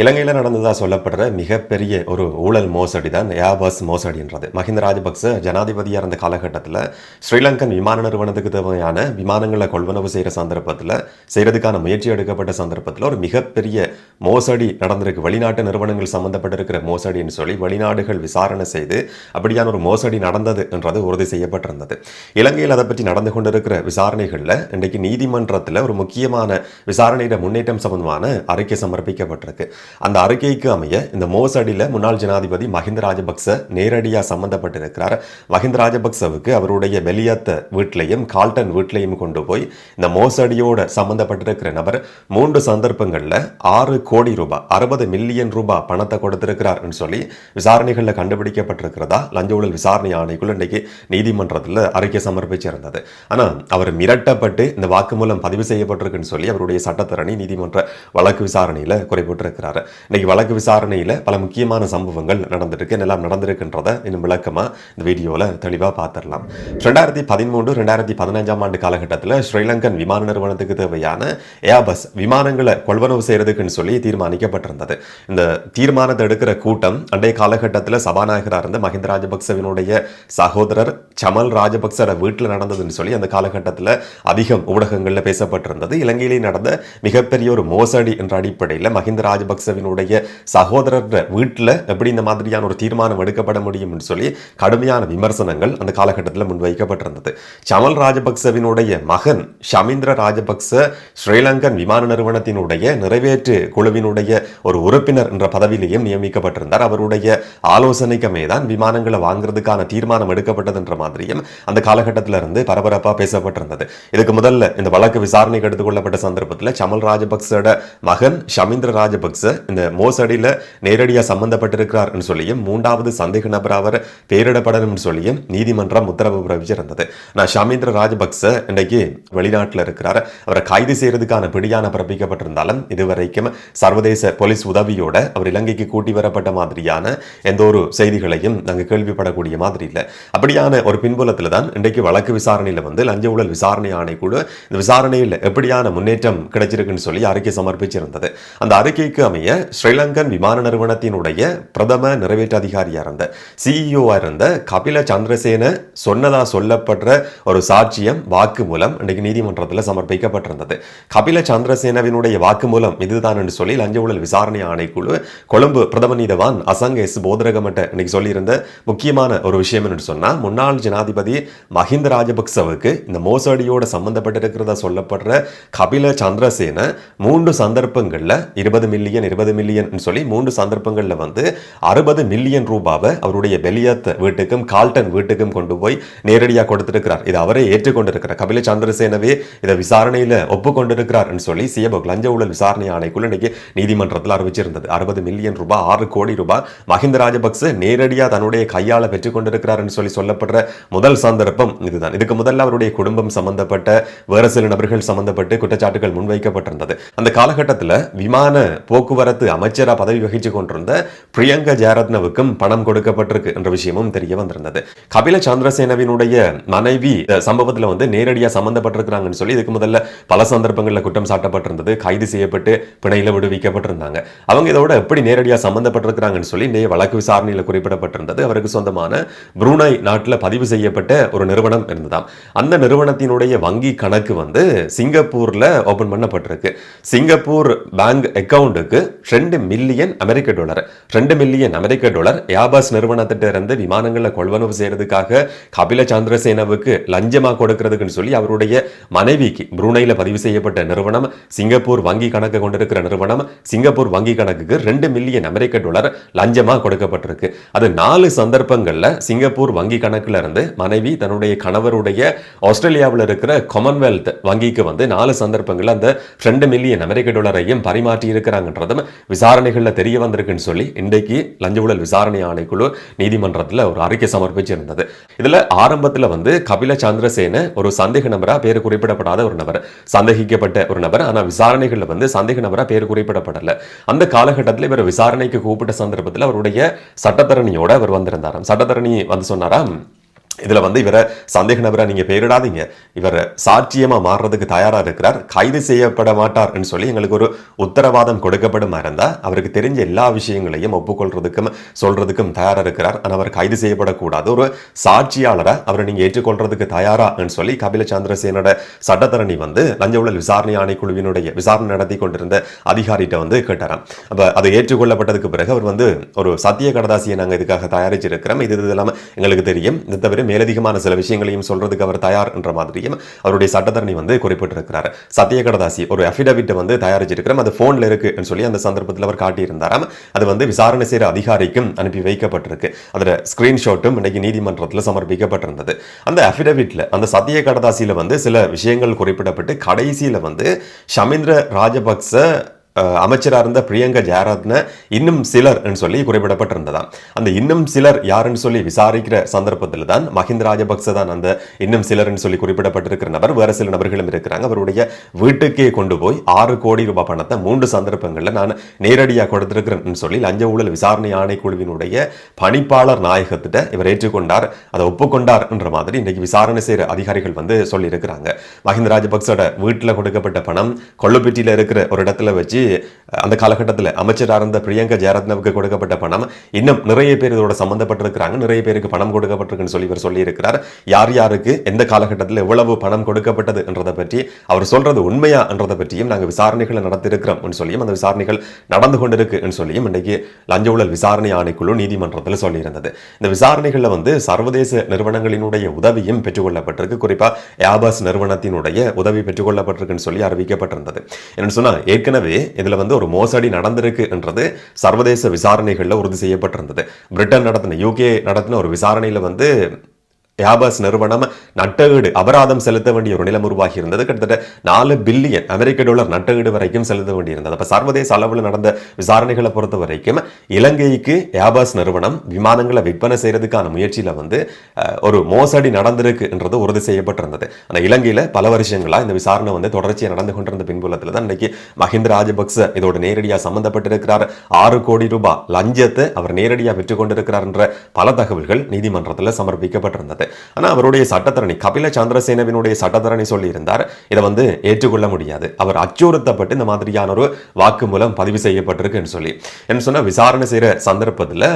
இலங்கையில் நடந்ததாக சொல்லப்படுற மிகப்பெரிய ஒரு ஊழல் மோசடி தான் ஏர்பஸ் மோசடின்றது. மஹிந்த ராஜபக்ச ஜனாதிபதியாக இருந்த காலகட்டத்தில் ஸ்ரீலங்கன் விமான நிறுவனத்துக்கு தேவையான விமானங்களை கொள்வனவு செய்கிற சந்தர்ப்பத்தில் செய்கிறதுக்கான முயற்சி எடுக்கப்பட்ட சந்தர்ப்பத்தில் ஒரு மிகப்பெரிய மோசடி நடந்திருக்கு. வெளிநாட்டு நிறுவனங்கள் சம்பந்தப்பட்டிருக்கிற மோசடின்னு சொல்லி வெளிநாடுகள் விசாரணை செய்து அப்படியான ஒரு மோசடி நடந்தது என்றது உறுதி செய்யப்பட்டிருந்தது. இலங்கையில் அதை பற்றி நடந்து கொண்டிருக்கிற விசாரணைகளில் இன்றைக்கு நீதிமன்றத்தில் ஒரு முக்கியமான விசாரணையிட முன்னேற்றம் சம்பந்தமான அறிக்கை சமர்ப்பிக்கப்பட்டிருக்கு. அந்த அறிக்கைக்கு அமைய இந்த மோசடியில் முன்னாள் ஜனாதிபதி மஹிந்த ராஜபக்ச நேரடியாக சம்பந்தப்பட்டிருக்கிறார். மஹிந்த ராஜபக்சவுக்கு அவருடைய வெளியத்த வீட்டிலையும் கால்டன் வீட்டிலையும் கொண்டு போய் இந்த மோசடியோட சம்பந்தப்பட்டிருக்கிற நபர் 3 சந்தர்ப்பங்களில் 6 கோடி ரூபாய் 60 மில்லியன் ரூபாய் பணத்தை கொடுத்திருக்கிறார் சொல்லி விசாரணைகளில் கண்டுபிடிக்கப்பட்டிருக்கிறதா லஞ்ச ஊழல் விசாரணை ஆணைக்குள்ள இன்றைக்கு நீதிமன்றத்தில் அறிக்கை சமர்ப்பிச்சிருந்தது. ஆனால் அவர் மிரட்டப்பட்டு இந்த வாக்குமூலம் பதிவு செய்யப்பட்டிருக்குன்னு சொல்லி அவருடைய சட்டத்தரணி நீதிமன்ற வழக்கு விசாரணையில் குறைபட்டிருக்கிறார். இன்னைக்கு வழக்கு விசாரணையில் பல முக்கியமான சம்பவங்கள் நடந்திருக்கு. எல்லாம் நடந்திருக்குன்றதை இன்னும் விளக்கமா இந்த வீடியோவில் தெளிவாக பார்த்துடலாம். 2013-2015 ஆண்டு காலகட்டத்தில் ஸ்ரீலங்கன் விமான நிறுவனத்துக்கு தேவையான ஏர்பஸ் விமானங்களை கொள்வனவு செய்யறதுக்குன்னு சொல்லி தீர்மானிக்கப்பட்டிருந்தது. இந்த தீர்மானத்தை எடுக்கிற கூட்டம் அன்றைய காலகட்டத்தில் சபாநாயகராக இருந்த மஹிந்த ராஜபக்சவினுடைய சகோதரர் சமல் ராஜபக்சர வீட்டில் நடந்ததுன்னு சொல்லி அந்த காலகட்டத்தில் அதிகம் ஊடகங்களில் பேசப்பட்டிருந்தது. இலங்கையிலே நடந்த மிகப்பெரிய ஒரு மோசடி என்ற அடிப்படையில் மஹிந்த ராஜபக்சவினுடைய சகோதரர் வீட்டில் எப்படி இந்த மாதிரியான ஒரு தீர்மானம் எடுக்கப்பட முடியும் என்று சொல்லி கடுமையான விமர்சனங்கள் அந்த காலகட்டத்தில் முன்வைக்கப்பட்டிருந்தது. சமல் ராஜபக்சவினுடைய மகன் ஷமீந்திர ராஜபக்ச ஸ்ரீலங்கன் விமான நிறுவனத்தினுடைய நிறைவேற்று குழுவினுடைய ஒரு உறுப்பினர் என்ற பதவியிலேயும் நியமிக்கப்பட்டிருந்தார். அவருடைய ஆலோசனைக்குமே தான் விமானங்களை வாங்குறதுக்கான தீர்மானம் எடுக்கப்பட்டது என்ற மாதிரியும் அந்த காலகட்டத்தில் இருந்து பரபரப்பாக பேசப்பட்டிருந்தது. இதுக்கு முதல்ல இந்த வழக்கு விசாரணைக்கு எடுத்துக்கொள்ளப்பட்ட சந்தர்ப்பத்தில் சமல் ராஜபக்சோட மகன் ஷமீந்திர ராஜபக்ச இந்த மோசடியில் நேரடியாக சம்பந்தப்பட்டிருக்கிறார் சொல்லியும் 3வது சந்தேக நபர் அவர் பெயரிடப்படணும் சொல்லியும் நீதிமன்றம் உத்தரவு பிறப்பிச்சிருந்தது. நான் ஷமீந்திர ராஜபக்ச இன்றைக்கு வெளிநாட்டில் இருக்கிறார். அவரை கைது செய்யறதுக்கான பிடியான பிறப்பிக்கப்பட்டிருந்தாலும் இதுவரைக்கும் சர்வதேச போலீஸ் உதவியோட அவர் இலங்கைக்கு கூட்டி வரப்பட்ட மாதிரியான எந்த ஒரு செய்திகளையும் நாங்கள் கேள்விப்படக்கூடிய மாதிரி இல்லை. அப்படியான ஒரு பின்புலத்தில் தான் இன்றைக்கு வழக்கு விசாரணையில் லஞ்ச ஊழல் விசாரணை ஆணைக்குழு இந்த விசாரணையில் எப்படியான முன்னேற்றம் கிடைச்சிருக்குன்னு சொல்லி அறிக்கை சமர்ப்பிச்சிருந்தது. அந்த அறிக்கைக்கு அமைய ஸ்ரீலங்கன் விமான நிறுவனத்தினுடைய பிரதம நிறைவேற்று அதிகாரியா இருந்த சிஇஓ இருந்த கபில சந்திரசேன சொன்னதா சொல்லப்படுற ஒரு சாட்சியம் வாக்குமூலம் இன்றைக்கு நீதிமன்றத்தில் சமர்ப்பிக்கப்பட்டிருந்தது. கபில சந்திரசேனவினுடைய வாக்குமூலம் இதுதான் என்று சொல்லி லஞ்ச ஊழல் விசாரணை ஆணைக்குழு கொழும்பு பிரதம நீதவான் அசங்க எஸ் போதரகமட்ட இன்னைக்கு சொல்லியிருந்த முக்கியமான ஒரு விஷயம் என்று சொன்னா முன்னாள் ஜனாதிபதி மஹிந்த ராஜபக்சவுக்கு இந்த மோசடியோட சம்பந்தப்பட்டிருக்கிறதா சொல்லப்படுற கபில சந்திரசேன 3 சந்தர்ப்பங்கள்ல 20 மில்லியன் சொல்லி 3 சந்தர்ப்பங்கள்ல 60 மில்லியன் ரூபாவை அவருடைய பெலியத் வீட்டுக்கும் கால்டன் வீட்டுக்கும் கொண்டு போய் நேரடியாக கொடுத்திருக்கிறார். இதை அவரே ஏற்றுக்கொண்டிருக்கிறார். கபில சந்திரசேனவே இதை விசாரணையில் ஒப்புக்கொண்டிருக்கிறார் சொல்லி சியபக் லஞ்ச ஊழல் விசாரணை ஆணைக்குள்ள இன்னைக்கு நீதிமன்றத்தில் அறிவிச்சிருந்தது. 60 மில்லியன் ரூபாய் 6 கோடி ரூபாய் மஹிந்த ராஜபக்ச நேரடியாக தன்னுடைய கையால பெற்றுக் கொண்டிருக்கிறார் சொல்லி சொல்லப்படுற முதல் சந்தர்ப்பம் இதுதான். இதுக்கு முதல்ல அவருடைய குடும்பம் சம்பந்தப்பட்ட வேறு சில நபர்கள் சம்பந்தப்பட்டு குற்றச்சாட்டுகள் முன்வைக்கப்பட்டிருந்தது. அந்த காலகட்டத்தில் விமான போக்குவரத்து அமைச்சரா பதவி வகிச்சு கொண்டிருந்த பிரியங்கா ஜெயரத்னவுக்கும் பணம் கொடுக்கப்பட்டிருக்கு என்ற விஷயமும் தெரிய வந்திருந்தது. கபில சந்திரசேனவினுடைய மனைவி சம்பவத்தில் நேரடியாக சம்பந்தப்பட்டிருக்கிறாங்கன்னு சொல்லி இதுக்கு முதல்ல பல சந்தர்ப்பங்களில் குற்றம் சாட்டப்பட்டிருந்தது. கைது செய்யப்பட்டு பிணையில விடுவிக்கப்பட்டிருந்தாங்க. அவங்க இதோட எப்படி நேரடியாக சம்பந்தப்பட்டிருக்கிறாங்கன்னு சொல்லி இந்த வழக்கு விசாரணையில் குறிப்பிடப்பட்டிருந்தது. அவருக்கு சொந்தமான புரூனை நாட்டில் பதிவு செய்யப்பட்ட ஒரு நிறுவனம் இருந்ததாம். அந்த நிறுவனத்தினுடைய வங்கி கணக்கு சிங்கப்பூர்ல ஓபன் பண்ணப்பட்டிருக்கு. சிங்கப்பூர் பேங்க் அக்கவுண்டுக்கு $2 மில்லியன் $2 மில்லியன் ஏர்பஸ் நிறுவனத்திட்ட இருந்து விமானங்களை கொள்வனவு செய்யறதுக்காக கபில சந்திரசேனவுக்கு லஞ்சமா கொடுக்கிறதுக்குன்னு சொல்லி அவருடைய மனைவிக்கு புரூனைல பதிவு செய்யப்பட்ட நிறுவனம் சிங்கப்பூர் வங்கி கணக்கு கொண்டிருக்கிற நிறுவனம் சிங்கப்பூர் வங்கி கணக்குக்கு $2 மில்லியன் லஞ்சமா கொடுக்கப்பட்டிருக்கு. அது 4 சந்தர்ப்பங்கள்ல சிங்கப்பூர் வங்கி கணக்குல இருந்து மனைவி தன்னுடைய கணவருடைய ஆஸ்திரேலியாவில் இருக்கிற காமன்வெல்த் வங்கிக்கு 4 சந்தர்ப்பங்கள்ல அந்த $2 மில்லியன் பரிமாற்றி இருக்கிறாங்கன்றதும் விசாரணைகள்ல தெரிய வந்திருக்குன்னு சொல்லி இன்றைக்கு லஞ்ச ஊழல் விசாரணை ஆணைக்குழு நீதிமன்றத்தில் ஒரு அறிக்கை சமர்ப்பிச்சிருந்தது. இதுல ஆரம்பத்தில் கபில சந்திரசேன ஒரு சந்தேக நபரா பேர் குறிப்பிடப்படாத ஒரு நபர், சந்தேகிக்கப்பட்ட ஒரு நபர். ஆனா விசாரணைகள்ல சந்தேக நபரா பேர் குறிப்பிடப்படல. அந்த காலகட்டத்தில் இவர் விசாரணைக்கு கூப்பிட்ட சந்தர்ப்பத்தில் அவருடைய சட்டத்தரணியோட அவர் வந்திருந்தாராம். சட்டத்தரணி சொன்னாராம், இதுல வந்து இவரை சந்தேக நபரா நீங்க பெயரிடாதீங்க, இவர் சாட்சியமா மாறுறதுக்கு தயாரா இருக்கிறார், கைது செய்யப்பட மாட்டார்னு சொல்லி எங்களுக்கு ஒரு உத்தரவாதம் கொடுக்கப்படும் இருந்தா அவருக்கு தெரிஞ்ச எல்லா விஷயங்களையும் ஒப்புக்கொள்றதுக்கும் சொல்றதுக்கும் தயாரா இருக்கிறார். ஆனால் அவர் கைது செய்யப்படக்கூடாது, ஒரு சாட்சியாளரை அவரை நீங்க ஏற்றுக்கொள்றதுக்கு தயாரான்னு சொல்லி கபில சந்திரசேனோட சட்டத்தரணி வந்து லஞ்ச ஊழல் விசாரணை ஆணைக்குழுவினுடைய விசாரணை நடத்தி கொண்டிருந்த அதிகாரிகிட்ட வந்து கேட்டாராம். அப்ப அது ஏற்றுக்கொள்ளப்பட்டதுக்கு பிறகு அவர் வந்து ஒரு சத்திய கடதாசியை நாங்க இதுக்காக தயாரிச்சிருக்கிறோம், இது இல்லாம எங்களுக்கு தெரியும், இது தவிர மேலதிகமான சில விஷயங்களையும் சொல்றதுக்கு அவர் தயார் என்ற மாதிரியும் அவருடைய சட்டத்தரணி வந்து குறிப்பிட்டிருக்கிறார். சத்திய கடதாசி ஒரு அஃபிடவிட் வந்து தயாரிச்சிருக்கிறோம், அது போன்ல இருக்குன்னு சொல்லி அந்த சந்தர்ப்பத்தில் அவர் காட்டியிருந்தாராம். அது வந்து விசாரணை செய்கிற அதிகாரிக்கும் அனுப்பி வைக்கப்பட்டிருக்கு. அதோட ஸ்கிரீன்ஷாட்டும் இன்னைக்கு நீதிமன்றத்தில் சமர்ப்பிக்கப்பட்டிருந்தது. அந்த அஃபிடவிட்ல அந்த சத்திய கடதாசியில வந்து சில விஷயங்கள் குறிப்பிடப்பட்டு கடைசியில வந்து ஷமிந்திர ராஜபக்ச அமைச்சராக இருந்த பிரியங்கா ஜெயரத்ன இன்னும் சிலர் சொல்லி குறிப்பிடப்பட்டிருந்ததாம். அந்த இன்னும் சிலர் யாருன்னு சொல்லி விசாரிக்கிற சந்தர்ப்பத்தில் தான் மஹிந்த ராஜபக்ச தான் அந்த இன்னும் சிலர் சொல்லி குறிப்பிடப்பட்டிருக்கிற நபர். வேற சில நபர்களும் இருக்கிறாங்க. அவருடைய வீட்டுக்கே கொண்டு போய் 6 கோடி ரூபாய் பணத்தை 3 சந்தர்ப்பங்களில் நான் நேரடியாக கொடுத்திருக்கிறேன் சொல்லி லஞ்ச ஊழல் விசாரணை ஆணைக்குழுவினுடைய பணிப்பாளர் நாயகத்திட்ட இவர் ஏற்றுக்கொண்டார், அதை ஒப்புக்கொண்டார் என்ற மாதிரி இன்னைக்கு விசாரணை செய்கிற அதிகாரிகள் வந்து சொல்லி இருக்கிறாங்க. மஹிந்த ராஜபக்சோட வீட்டில் கொடுக்கப்பட்ட பணம் கொள்ளுப்பட்டியில் இருக்கிற ஒரு இடத்துல வச்சு அந்த காலகட்டத்தில் அமைச்சராக இருந்த பிரியங்கா ஜெயரத்னவுக்கு கொடுக்கப்பட்ட பணம் இன்னும் நிறைய பேர் இதோட சம்பந்தப்பட்டிருக்கிறாங்க, நிறைய பேருக்கு பணம் கொடுக்கப்பட்டிருக்குன்னு சொல்லி இவர் சொல்லி இருக்கிறார். யார் யாருக்கு எந்த காலகட்டத்தில் எவ்வளவு பணம் கொடுக்கப்பட்டது என்றதை பற்றி அவர் சொல்றது உண்மையா என்றதை பற்றியும் நாங்கள் விசாரணைகளை நடத்திருக்கிறோம் சொல்லியும் அந்த விசாரணைகள் நடந்து கொண்டிருக்கு சொல்லியும் இன்றைக்கு லஞ்ச ஊழல் விசாரணை ஆணைக்குழு நீதிமன்றத்தில் சொல்லியிருந்தது. இந்த விசாரணைகளில் வந்து சர்வதேச நிறுவனங்களினுடைய உதவியும் பெற்றுக்கொள்ளப்பட்டிருக்கு. குறிப்பா ஏர்பஸ் நிறுவனத்தினுடைய உதவி பெற்றுக்கொள்ளப்பட்டிருக்குன்னு சொல்லி அறிவிக்கப்பட்டிருந்தது. என்ன சொன்னா ஏற்கனவே இதுல வந்து ஒரு மோசடி நடந்திருக்கு என்றது சர்வதேச விசாரணைகள்ல உறுதி செய்யப்பட்டிருந்தது. பிரிட்டன் நடத்தின யூகே நடத்தின ஒரு விசாரணையில வந்து ஏர்பஸ் நிறுவனம் நட்டஈடு அபராதம் செலுத்த வேண்டிய ஒரு நிலம் உருவாகி இருந்தது. கிட்டத்தட்ட 4 பில்லியன் அமெரிக்க டாலர் நட்டஈடு வரைக்கும் செலுத்த வேண்டியிருந்தது. அப்ப சர்வதேச அளவில் நடந்த விசாரணைகளை பொறுத்த வரைக்கும் இலங்கைக்கு ஏர்பஸ் நிறுவனம் விமானங்களை விற்பனை செய்யறதுக்கான முயற்சியில வந்து ஒரு மோசடி நடந்திருக்கு என்றது உறுதி செய்யப்பட்டிருந்தது. ஆனால் இலங்கையில பல வருஷங்களா இந்த விசாரணை வந்து தொடர்ச்சியாக நடந்து கொண்டிருந்த பின்புலத்தில் தான் இன்னைக்கு மஹிந்த ராஜபக்ச இதோட நேரடியாக சம்பந்தப்பட்டிருக்கிறார். 6 கோடி ரூபாய் லஞ்சத்தை அவர் நேரடியாக பெற்றுக் கொண்டிருக்கிறார் என்ற பல தகவல்கள் நீதிமன்றத்தில் சமர்ப்பிக்கப்பட்டிருந்தது. ஆனால் அவருடைய சட்டத்தரணி கபில சந்திரசேனவினுடைய சட்டத்தரணி சொல்லி இருந்தார், இதை வந்து ஏற்றுக்கொள்ள முடியாது, அவர் அச்சுறுத்தப்பட்டு இந்த மாதிரியான ஒரு வாக்குமூலம் பதிவு செய்யப்பட்டிருக்குன்னு சொல்லி. என்ன சொன்னா விசாரணை செய்யற சந்தர்ப்பத்தில்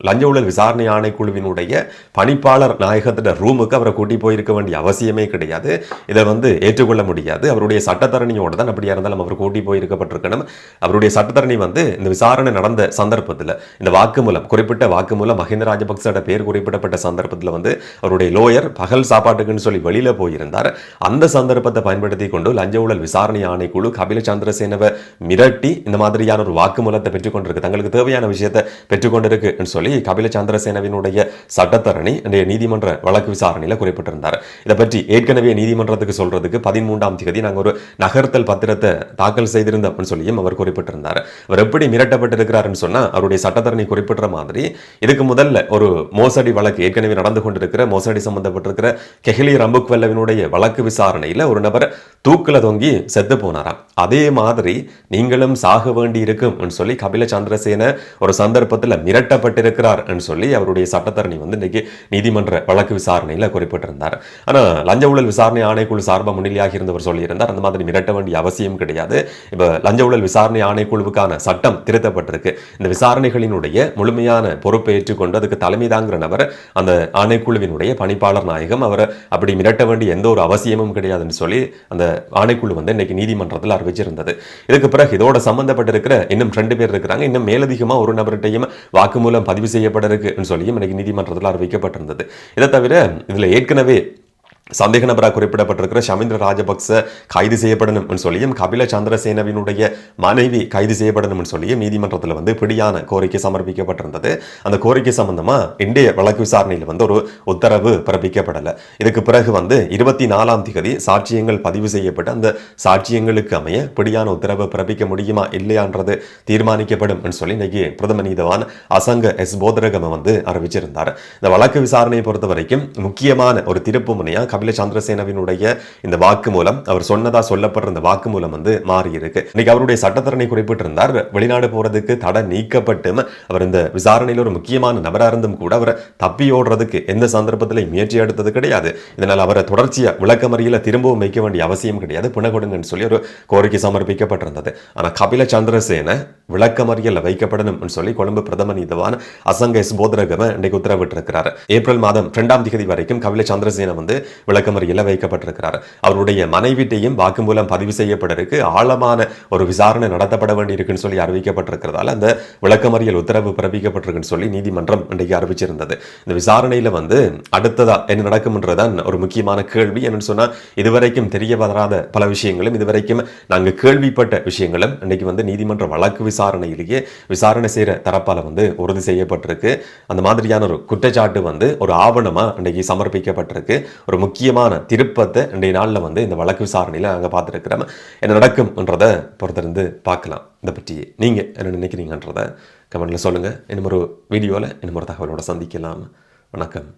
லஞ்ச ஊழல் விசாரணை ஆணைக்குழுவினுடைய பணிப்பாளர் நாயகத்திட ரூமுக்கு அவரை கூட்டி போயிருக்க வேண்டிய அவசியமே கிடையாது. இதை வந்து ஏற்றுக்கொள்ள முடியாது. அவருடைய சட்டத்தரணியோட தான் அப்படியா இருந்தாலும் அவர் கூட்டி போயிருக்கப்பட்டிருக்கணும். அவருடைய சட்டத்தரணி வந்து இந்த விசாரணை நடந்த சந்தர்ப்பத்தில் இந்த வாக்குமூலம் குறிப்பிட்ட வாக்குமூலம் மஹிந்த ராஜபக்சோட பேர் குறிப்பிடப்பட்ட சந்தர்ப்பத்தில் வந்து அவருடைய லோயர் பகல் சாப்பாட்டுக்குன்னு சொல்லி வெளியில போயிருந்தார். அந்த சந்தர்ப்பத்தை பயன்படுத்தி கொண்டு லஞ்ச ஊழல் விசாரணை ஆணைக்குழு கபில சந்திரசேனவை மிரட்டி இந்த மாதிரியான ஒரு வாக்குமூலத்தை பெற்றுக்கொண்டிருக்கு, தங்களுக்கு தேவையான விஷயத்தை பெற்றுக்கொண்டிருக்கு சொல்லி கபில சந்திரசேனவினுடைய சட்டத்தரணி நீதிமன்ற வழக்கு விசாரணையில் குறிப்பிட்டிருந்தார். இதை பற்றி ஏற்கனவே நீதிமன்றத்துக்கு சொல்றதுக்கு 13ஆம் தேதி நாங்கள் ஒரு நகர்த்தல் பத்திரத்தை தாக்கல் செய்திருந்தோம் சொல்லியும் அவர் குறிப்பிட்டிருந்தார். அவர் எப்படி மிரட்டப்பட்டிருக்கிறாருன்னு சொன்னா அவருடைய சட்டத்தரணி குறிப்பிட்ட மாதிரி இதுக்கு முதல்ல ஒரு மோசடி வழக்கு ஏற்கனவே நடந்து கொண்டிருக்கிற மோசடி சம்பந்தப்பட்டிருக்கிற கெஹலி ரம்புக்வெல்லவினுடைய வழக்கு விசாரணையில் ஒரு நபர் தூக்கில தொங்கி செத்து போனாராம். அதே மாதிரி நீங்களும் சாக வேண்டி இருக்கும் சொல்லி கபில சந்திரசேன ஒரு சந்தர்ப்பத்தில் மிரட்டப்பட்டிருக்கிறார் சொல்லி அவருடைய சட்டத்தரணி வந்து இன்னைக்கு நீதிமன்ற வழக்கு விசாரணையில் குறிப்பிட்டிருந்தார். ஆனால் லஞ்ச ஊழல் விசாரணை ஆணைக்குழு சார்பாக முன்னிலையாக இருந்தவர் சொல்லியிருந்தார் அந்த மாதிரி மிரட்ட வேண்டிய அவசியம் கிடையாது. இப்போ லஞ்ச ஊழல் விசாரணை ஆணைக்குழுவுக்கான சட்டம் திருத்தப்பட்டிருக்கு. இந்த விசாரணைகளினுடைய முழுமையான பொறுப்பை ஏற்றுக்கொண்டு அதுக்கு தலைமை தாங்கிற நபர் அந்த ஆணைக்குழுவினுடைய பணிப்பாளர் நாயகம், அவர் அப்படி மிரட்ட வேண்டிய எந்த ஒரு அவசியமும் கிடையாதுன்னு சொல்லி அந்த ஆணைக்குழு வந்து இன்னைக்கு நீதிமன்றத்தில் அறிவிச்சிருந்தது. இதுக்கு பிறகு இதோட சம்பந்தப்பட்டிருக்கிற இன்னும் 2 பேர் இருக்கிறாங்க. இன்னும் மேலதிகமாக ஒரு நபர்கிட்டையும் வாக்குமூலம் பதிவு செய்யப்பட இருக்குன்னு சொல்லியும் இன்னைக்கு நீதிமன்றத்தில் அறிவிக்கப்பட்டிருந்தது. இதை தவிர இதுல ஏற்கனவே சந்தேக நபராக குறிப்பிடப்பட்டிருக்கிற ஷமிந்திர ராஜபக்ச கைது செய்யப்படணும் சொல்லியும் கபில சந்திரசேனவினுடைய மனைவி கைது செய்யப்படணும் சொல்லியும் நீதிமன்றத்தில் வந்து பிடியான கோரிக்கை சமர்ப்பிக்கப்பட்டிருந்தது. அந்த கோரிக்கை சம்பந்தமா இன்றைய வழக்கு விசாரணையில் வந்து ஒரு உத்தரவு பிறப்பிக்கப்படலை. இதுக்கு பிறகு வந்து 24ஆம் தேதி சாட்சியங்கள் பதிவு செய்யப்பட்டு அந்த சாட்சியங்களுக்கு அமைய பிடியான உத்தரவு பிறப்பிக்க முடியுமா இல்லையான்றது தீர்மானிக்கப்படும் சொல்லி இன்னைக்கு பிரதம நீதவான் அசங்க எஸ் போதரகம வந்து அறிவிச்சிருந்தார். இந்த வழக்கு விசாரணையை பொறுத்த வரைக்கும் முக்கியமான ஒரு திருப்பு முனையா கபில சந்திரசேனவினுடைய இந்த வாக்குமூலம், அவர் சொன்னதா சொல்லப்படுற இந்த வாக்குமூலம் வந்து மாறி இருக்கு. இன்னைக்கு அவருடைய சட்டத்தரணி குறிப்பிட்டிருந்தார், வெளிநாடு போறதுக்கு தடை நீக்கப்பட்டும் அவர் இந்த விசாரணையில் ஒரு முக்கியமான நபராக இருந்தும் கூட அவரை தப்பி ஓடுறதுக்கு எந்த சந்தர்ப்பத்திலையும் முயற்சி எடுத்தது கிடையாது. இதனால் அவரை தொடர்ச்சியா விளக்கமறியல திரும்பவும் வைக்க வேண்டிய அவசியம் கிடையாது, பிணகொடுங்கன்னு சொல்லி ஒரு கோரிக்கை சமர்ப்பிக்கப்பட்டிருந்தது. ஆனா கபில சந்திரசேன விளக்கமறியல் வைக்கப்படணும் சொல்லி கொழும்பு பிரதம நீதிவான் அசங்க எஸ் போதரகம இன்றைக்கு உத்தரவிட்டிருக்கிறார். ஏப்ரல் மாதம் 2ஆம் தேதி வரைக்கும் கபில சந்திரசேன வந்து விளக்கமறியல வைக்கப்பட்டிருக்கிறார். அவருடைய மனைவிட்டையும் வாக்குமூலம் பதிவு செய்யப்பட்டிருக்கு, ஆழமான ஒரு விசாரணை நடத்தப்பட வேண்டியிருக்குன்னு சொல்லி அறிவிக்கப்பட்டிருக்கிறதால அந்த விளக்கமறியல் உத்தரவு பிறப்பிக்கப்பட்டிருக்குன்னு சொல்லி நீதிமன்றம் இன்றைக்கு அறிவிச்சிருந்தது. இந்த விசாரணையில வந்து அடுத்ததா என்ன நடக்கும்ன்றதான் ஒரு முக்கியமான கேள்வி. என்னன்னு சொன்னா, இதுவரைக்கும் தெரிய வராத பல விஷயங்களும், இதுவரைக்கும் நாங்கள் கேள்விப்பட்ட விஷயங்களும் இன்னைக்கு வந்து நீதிமன்ற வழக்கு விசாரணையிலேயே விசாரணை செய்யற தரப்பால வந்து உறுதி செய்யப்பட்டிருக்கு. அந்த மாதிரியான ஒரு குற்றச்சாட்டு வந்து ஒரு ஆவணமா இன்னைக்கு சமர்ப்பிக்கப்பட்டிருக்கு. ஒரு முக்கியமான திருப்பத்தை இன்றைய நாள்ல வந்து இந்த வழக்கு விசாரணையில நாங்கள் பார்த்துருக்கிறோம். என்ன நடக்கும்ன்றதை பொறுத்திருந்து பார்க்கலாம். இதை பற்றி நீங்க என்ன நினைக்கிறீங்கன்றத கமெண்ட்ல சொல்லுங்க. இன்னும் ஒரு வீடியோல இன்னும் ஒரு தகவலோட சந்திக்கலாம். வணக்கம்.